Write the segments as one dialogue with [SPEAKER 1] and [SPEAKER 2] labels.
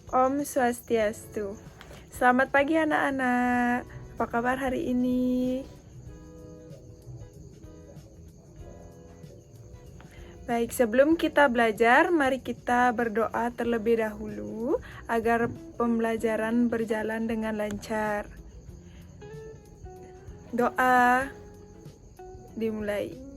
[SPEAKER 1] Om Swastiastu. Selamat pagi anak-anak. Apa kabar hari ini? Baik, sebelum kita belajar, mari kita berdoa terlebih dahulu agar pembelajaran berjalan dengan lancar. Doa dimulai.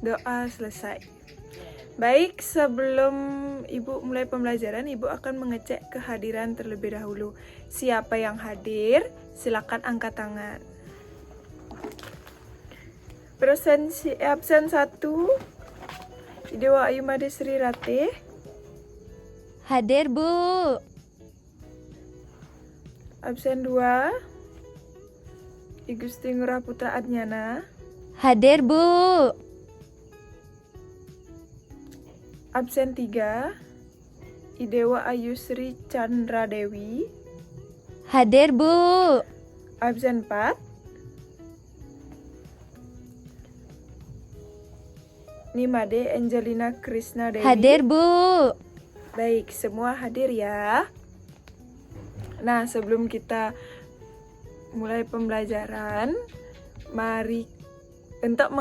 [SPEAKER 1] Doa selesai. Baik, sebelum Ibu mulai pembelajaran, Ibu akan mengecek kehadiran terlebih dahulu. Siapa yang hadir? Silakan angkat tangan. Absen 1, Idewa Ayu Made Sri Ratih.
[SPEAKER 2] Hadir, Bu.
[SPEAKER 1] Absen 2, I Gusti Ngurah Putra Adnyana.
[SPEAKER 2] Hadir, Bu.
[SPEAKER 1] Absen 3, Idewa Ayu Sri Chandra Dewi.
[SPEAKER 2] Hadir, Bu.
[SPEAKER 1] Absen 4, Nimade Angelina Krishna Dewi.
[SPEAKER 2] Hadir, Bu.
[SPEAKER 1] Baik, semua hadir ya. Nah, sebelum kita mulai pembelajaran, mari untuk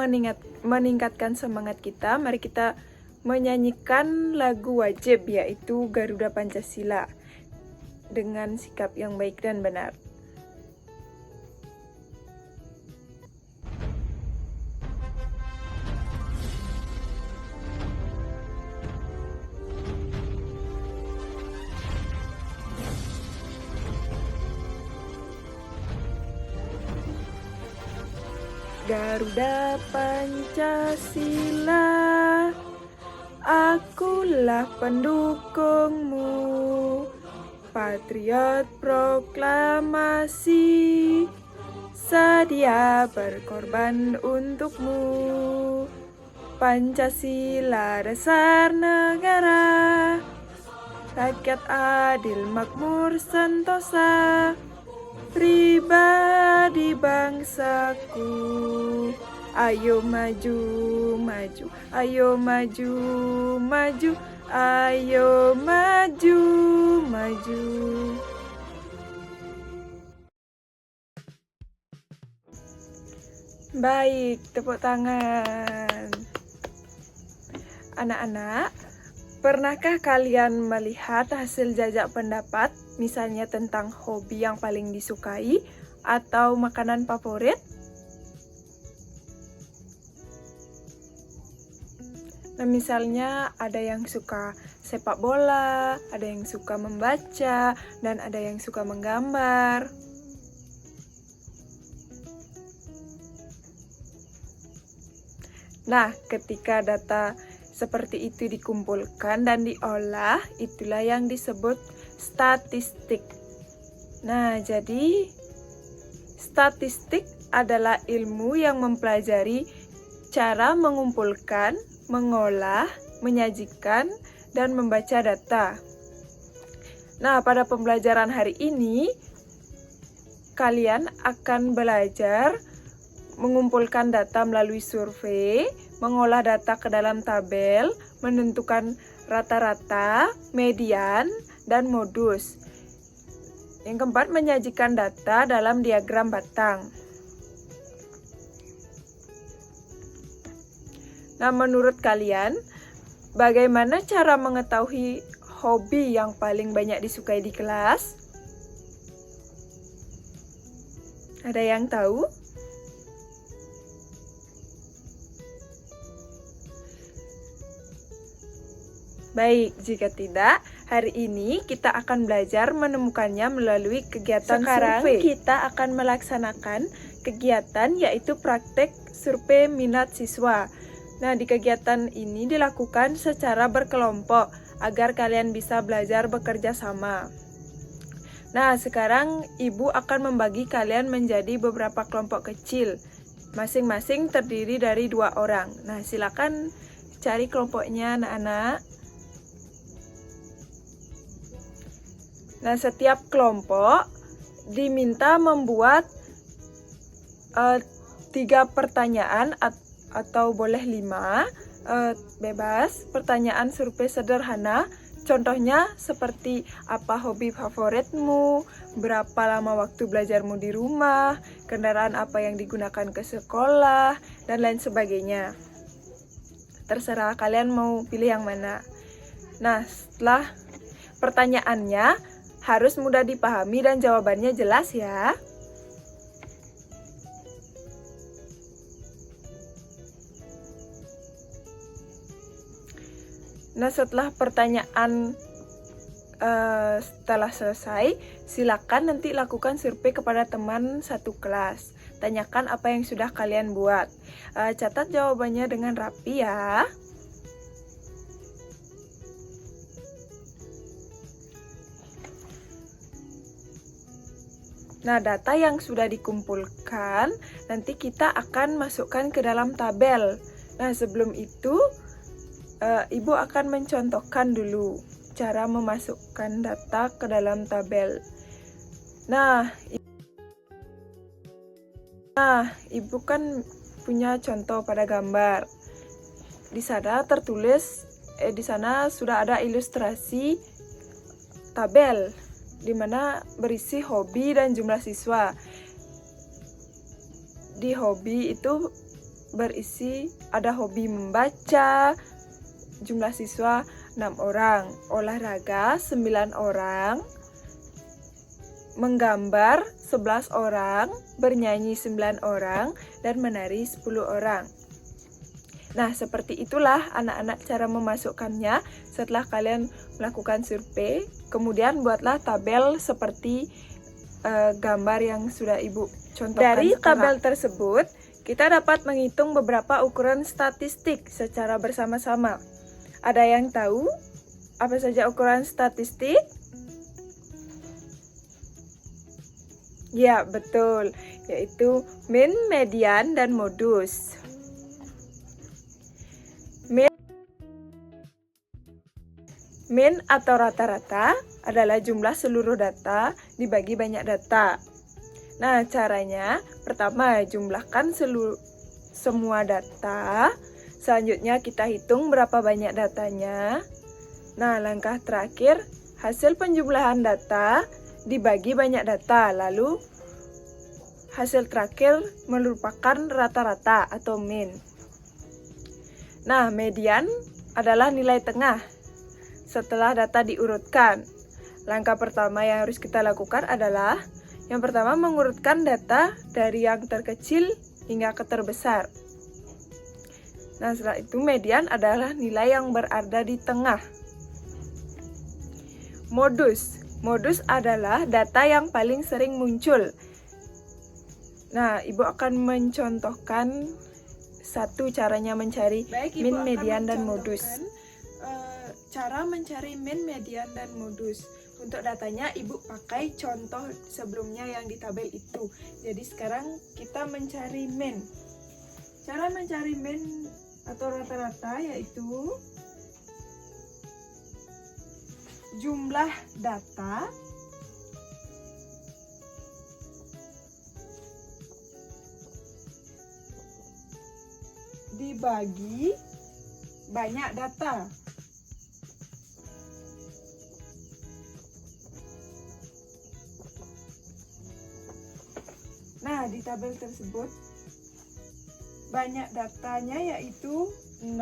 [SPEAKER 1] meningkatkan semangat kita, mari kita menyanyikan lagu wajib yaitu Garuda Pancasila dengan sikap yang baik dan benar. Garuda Pancasila, akulah pendukungmu, patriot proklamasi, sedia berkorban untukmu. Pancasila dasar negara, rakyat adil makmur sentosa, pribadi bangsaku. Ayo maju, maju, ayo maju, maju, ayo maju, maju. Baik, tepuk tangan. Anak-anak, pernahkah kalian melihat hasil jajak pendapat, misalnya tentang hobi yang paling disukai atau makanan favorit? Nah, misalnya ada yang suka sepak bola, ada yang suka membaca, dan ada yang suka menggambar. Nah, ketika data seperti itu dikumpulkan dan diolah, itulah yang disebut statistik. Nah, jadi statistik adalah ilmu yang mempelajari cara mengumpulkan, mengolah, menyajikan, dan membaca data. Nah, pada pembelajaran hari ini, kalian akan belajar mengumpulkan data melalui survei, mengolah data ke dalam tabel, menentukan rata-rata, median, dan modus. Yang keempat, menyajikan data dalam diagram batang. Nah, menurut kalian, bagaimana cara mengetahui hobi yang paling banyak disukai di kelas? Ada yang tahu? Baik, jika tidak, hari ini kita akan belajar menemukannya melalui kegiatan survei. Sekarang kita akan melaksanakan kegiatan yaitu praktek survei minat siswa. Nah, di kegiatan ini dilakukan secara berkelompok agar kalian bisa belajar bekerja sama. Nah, sekarang Ibu akan membagi kalian menjadi beberapa kelompok kecil. Masing-masing terdiri dari 2 orang. Nah, silakan cari kelompoknya anak-anak. Nah, setiap kelompok diminta membuat 3 pertanyaan atau boleh 5, bebas. Pertanyaan survei sederhana, contohnya seperti apa hobi favoritmu, berapa lama waktu belajarmu di rumah, kendaraan apa yang digunakan ke sekolah, dan lain sebagainya. Terserah kalian mau pilih yang mana. Nah, setelah pertanyaannya harus mudah dipahami dan jawabannya jelas ya. Nah, setelah pertanyaan setelah selesai, silakan nanti lakukan survei kepada teman satu kelas. Tanyakan apa yang sudah kalian buat. Catat jawabannya dengan rapi ya. Nah, data yang sudah dikumpulkan nanti kita akan masukkan ke dalam tabel. Nah, sebelum itu Ibu akan mencontohkan dulu cara memasukkan data ke dalam tabel. Nah, Ibu kan punya contoh pada gambar. Di sana tertulis, di sana sudah ada ilustrasi tabel di mana berisi hobi dan jumlah siswa. Di hobi itu berisi ada hobi membaca, jumlah siswa 6 orang, olahraga 9 orang, menggambar 11 orang, bernyanyi 9 orang, dan menari 10 orang. Nah, seperti itulah anak-anak cara memasukkannya setelah kalian melakukan survei. Kemudian buatlah tabel seperti gambar yang sudah Ibu contohkan. Dari tabel tersebut, kita dapat menghitung beberapa ukuran statistik secara bersama-sama. Ada yang tahu apa saja ukuran statistik? Ya, betul, yaitu min, median, dan modus. Min atau rata-rata adalah jumlah seluruh data dibagi banyak data. Nah, caranya pertama jumlahkan semua data. Selanjutnya kita hitung berapa banyak datanya. Nah, langkah terakhir, hasil penjumlahan data dibagi banyak data. Lalu, hasil terakhir merupakan rata-rata atau min. Nah, median adalah nilai tengah setelah data diurutkan. Langkah pertama yang harus kita lakukan adalah yang pertama mengurutkan data dari yang terkecil hingga ke terbesar. Nah, setelah itu median adalah nilai yang berada di tengah. Modus adalah data yang paling sering muncul. Nah, Ibu akan mencontohkan satu caranya mencari min, median, dan modus. Cara mencari min, median, dan modus. Untuk datanya Ibu pakai contoh sebelumnya yang di tabel itu. Jadi sekarang kita mencari min. Cara mencari min atau rata-rata yaitu jumlah data dibagi banyak data. Nah, di tabel tersebut banyak datanya yaitu 6,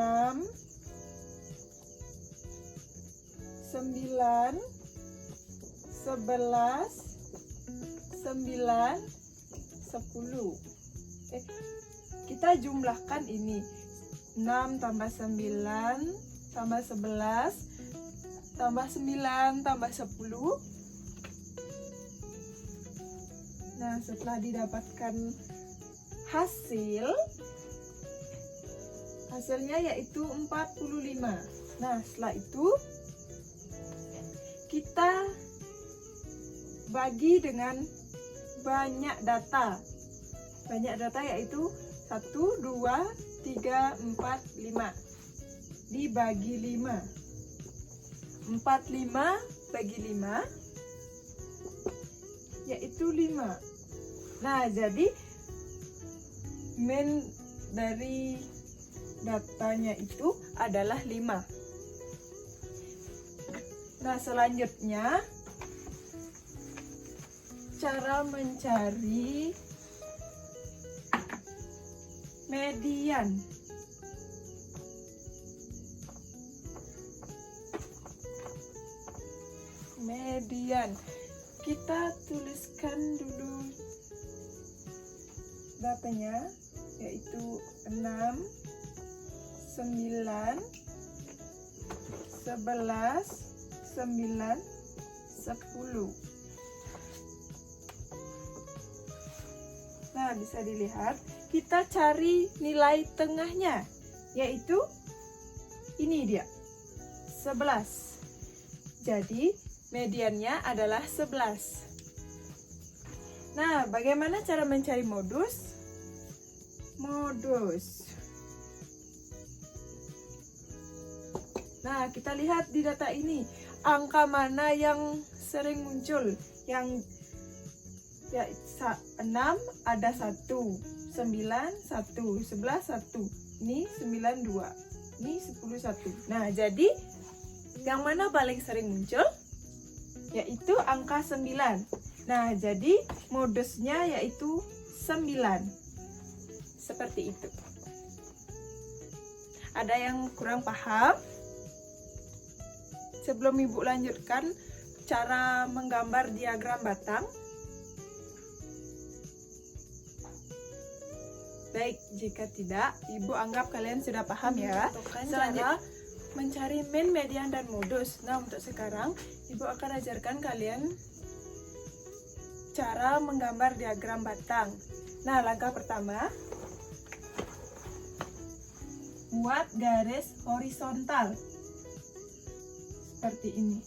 [SPEAKER 1] 9, 11, 9, 10. Kita jumlahkan ini. 6 tambah 9 tambah 11 tambah 9 tambah 10. Nah, setelah didapatkan hasilnya yaitu 45. Nah, setelah itu kita bagi dengan banyak data. Banyak data yaitu 1, 2, 3, 4, 5. Dibagi 5. 45 bagi 5 yaitu 5. Nah, jadi min dari datanya itu adalah 5. Nah, selanjutnya cara mencari median. Median. Kita tuliskan dulu datanya, yaitu 6, 9, 11, 9, 10. Nah, bisa dilihat, kita cari nilai tengahnya, yaitu ini dia, 11. Jadi, mediannya adalah 11. Nah, bagaimana cara mencari modus? Modus. Nah, kita lihat di data ini, angka mana yang sering muncul? Yang ya 6 ada 1, 9 1, 11 1. Ini 9 2. Ini 10 1. Nah, jadi yang mana paling sering muncul? Yaitu angka 9. Nah, jadi modusnya yaitu 9. Seperti itu. Ada yang kurang paham? Sebelum Ibu lanjutkan cara menggambar diagram batang. Baik, jika tidak, Ibu anggap kalian sudah paham ya. Selanjutnya mencari min, median, dan modus. Nah, untuk sekarang Ibu akan ajarkan kalian cara menggambar diagram batang. Nah, langkah pertama, buat garis horizontal seperti ini.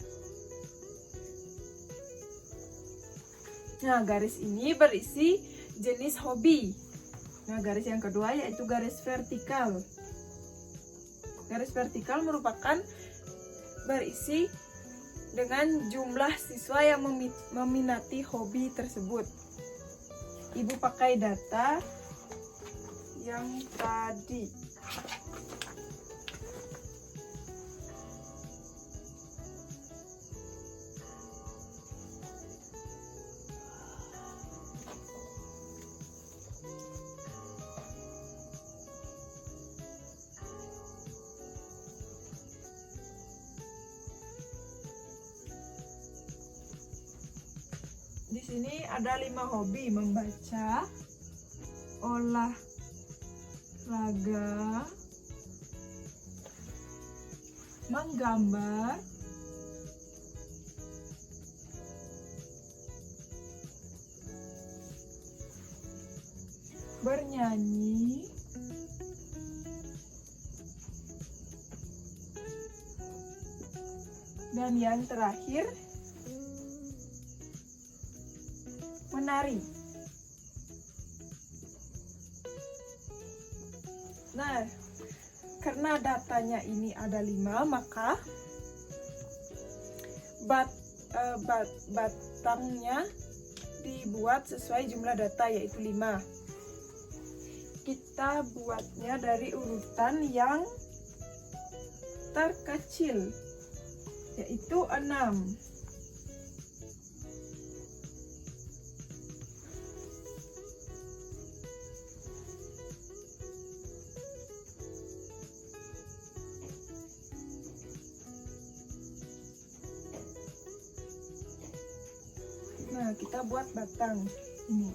[SPEAKER 1] Nah, garis ini berisi jenis hobi. Nah, garis yang kedua yaitu garis vertikal. Garis vertikal merupakan berisi dengan jumlah siswa yang meminati hobi tersebut. Ibu pakai data yang tadi. Di sini ada 5 hobi: membaca, olahraga, menggambar, bernyanyi, dan yang terakhir menari. Nah, karena datanya ini ada 5, maka batangnya dibuat sesuai jumlah data, yaitu 5. Kita buatnya dari urutan yang terkecil, yaitu 6. Nah, kita buat batang ini.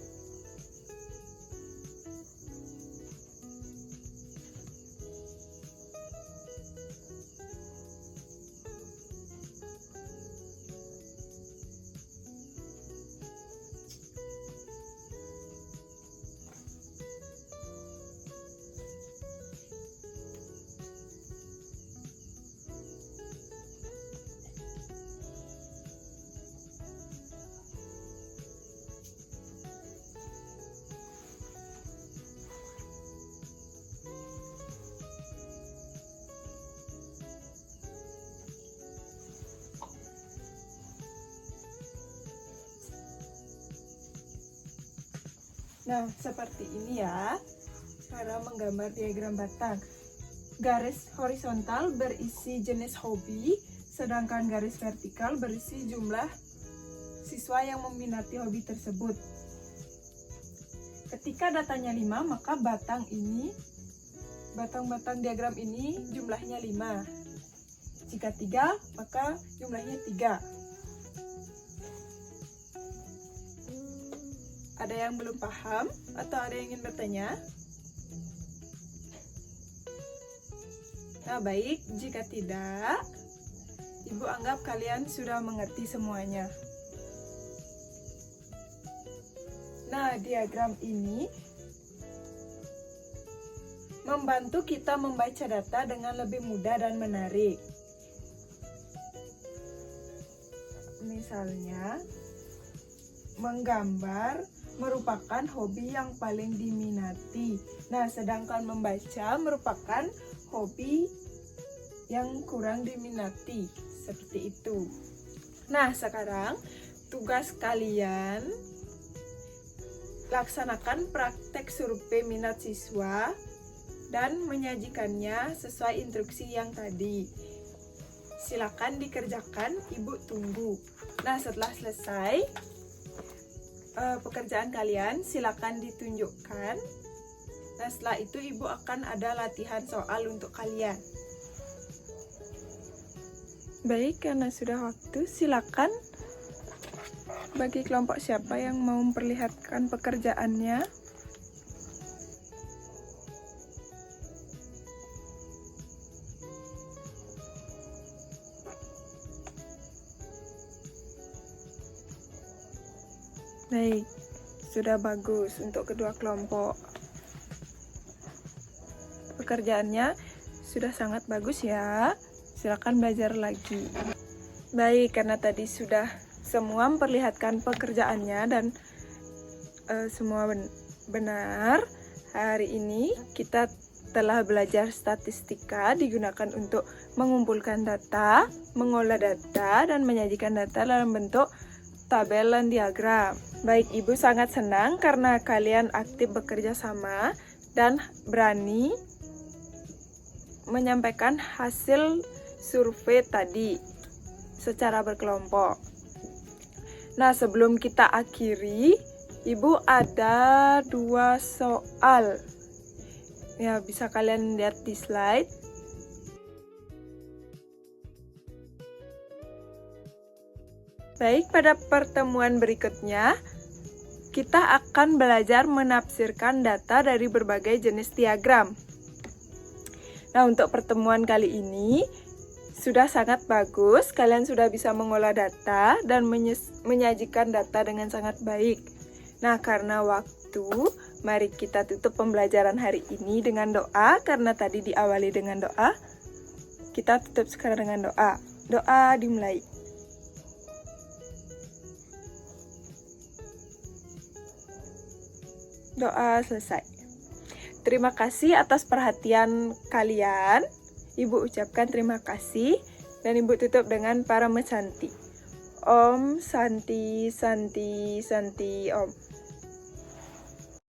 [SPEAKER 1] Nah, seperti ini ya. cara menggambar diagram batang. Garis horizontal berisi jenis hobi, sedangkan garis vertikal berisi jumlah siswa yang meminati hobi tersebut. Ketika datanya 5, maka batang-batang diagram ini jumlahnya 5. Jika 3, maka jumlahnya 3. Ada yang belum paham atau ada yang ingin bertanya? Nah, baik, jika tidak, Ibu anggap kalian sudah mengerti semuanya. Nah, diagram ini membantu kita membaca data dengan lebih mudah dan menarik. Misalnya, menggambar merupakan hobi yang paling diminati. Nah, sedangkan membaca merupakan hobi yang kurang diminati. Seperti itu. Nah, sekarang tugas kalian laksanakan praktek survei minat siswa dan menyajikannya sesuai instruksi yang tadi. Silakan dikerjakan, Ibu tunggu. Nah, setelah selesai pekerjaan kalian, silakan ditunjukkan. Nah, setelah itu Ibu akan ada latihan soal untuk kalian. Baik, karena sudah waktu, silakan bagi kelompok siapa yang mau memperlihatkan pekerjaannya. Baik, sudah bagus untuk kedua kelompok. Pekerjaannya sudah sangat bagus ya. Silakan belajar lagi. Baik, karena tadi sudah semua memperlihatkan pekerjaannya dan semua benar. Hari ini kita telah belajar statistika digunakan untuk mengumpulkan data, mengolah data, dan menyajikan data dalam bentuk tabel dan diagram. Baik, Ibu sangat senang karena kalian aktif bekerja sama dan berani menyampaikan hasil survei tadi secara berkelompok. Nah, sebelum kita akhiri, Ibu ada 2 soal. Ya, bisa kalian lihat di slide. Baik, pada pertemuan berikutnya, kita akan belajar menafsirkan data dari berbagai jenis diagram. Nah, untuk pertemuan kali ini sudah sangat bagus. Kalian sudah bisa mengolah data dan menyajikan data dengan sangat baik. Nah, karena waktu, mari kita tutup pembelajaran hari ini dengan doa. Karena tadi diawali dengan doa, kita tutup sekarang dengan doa. Doa dimulai. Doa selesai. Terima kasih atas perhatian kalian. Ibu ucapkan terima kasih dan Ibu tutup dengan Parama Santi. Om Santi Santi Santi Om.